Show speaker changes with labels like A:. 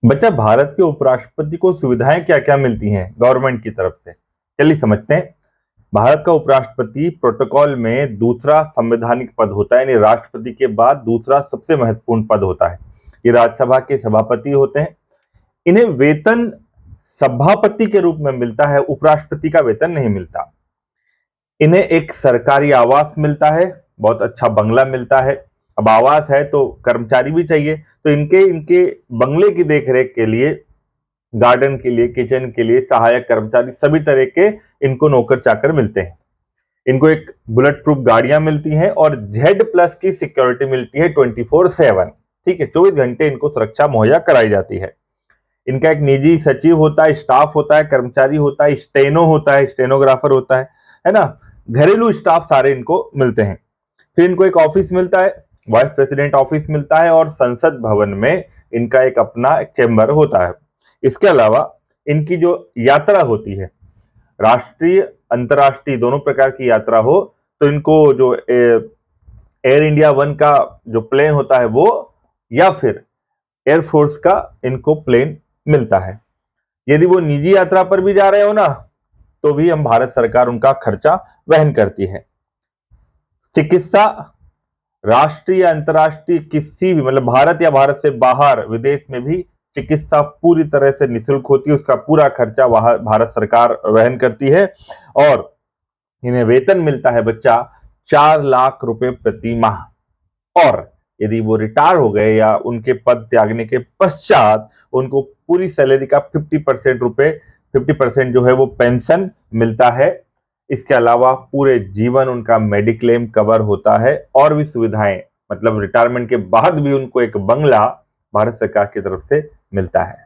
A: बच्चा, भारत के उपराष्ट्रपति को सुविधाएं क्या क्या मिलती हैं गवर्नमेंट की तरफ से? चलिए समझते हैं। भारत का उपराष्ट्रपति प्रोटोकॉल में दूसरा संवैधानिक पद होता है, यानी राष्ट्रपति के बाद दूसरा सबसे महत्वपूर्ण पद होता है। ये राज्यसभा के सभापति होते हैं। इन्हें वेतन सभापति के रूप में मिलता है, उपराष्ट्रपति का वेतन नहीं मिलता। इन्हें एक सरकारी आवास मिलता है, बहुत अच्छा बंगला मिलता है। अब आवास है तो कर्मचारी भी चाहिए, तो इनके इनके बंगले की देखरेख के लिए, गार्डन के लिए, किचन के लिए सहायक कर्मचारी, सभी तरह के इनको नौकर चाकर मिलते हैं। इनको एक बुलेट प्रूफ गाड़ियां मिलती हैं और Z+ की सिक्योरिटी मिलती है 24/7। ठीक है, 24 घंटे इनको सुरक्षा मुहैया कराई जाती है। इनका एक निजी सचिव होता है, स्टाफ होता है, कर्मचारी होता है, स्टेनो होता है, स्टेनोग्राफर होता है ना। घरेलू स्टाफ सारे इनको मिलते हैं। फिर इनको एक ऑफिस मिलता है, वाइस प्रेसिडेंट ऑफिस मिलता है, और संसद भवन में इनका एक अपना चेंबर होता है। इसके अलावा इनकी जो यात्रा होती है, राष्ट्रीय अंतर्राष्ट्रीय दोनों प्रकार की यात्रा हो, तो इनको जो एयर इंडिया 1 का जो प्लेन होता है वो, या फिर एयरफोर्स का इनको प्लेन मिलता है। यदि वो निजी यात्रा पर भी जा रहे हो ना, तो भी हम भारत सरकार उनका खर्चा वहन करती है। चिकित्सा, राष्ट्रीय अंतर्राष्ट्रीय किसी भी, मतलब भारत या भारत से बाहर विदेश में भी चिकित्सा पूरी तरह से निःशुल्क होती है। उसका पूरा खर्चा वह भारत सरकार वहन करती है। और इन्हें वेतन मिलता है बच्चा 4 लाख रुपए प्रति माह। और यदि वो रिटायर हो गए या उनके पद त्यागने के पश्चात उनको पूरी सैलरी का 50% जो है वो पेंशन मिलता है। इसके अलावा पूरे जीवन उनका मेडिक्लेम कवर होता है, और भी सुविधाएं, मतलब रिटायरमेंट के बाद भी उनको एक बंगला भारत सरकार की तरफ से मिलता है।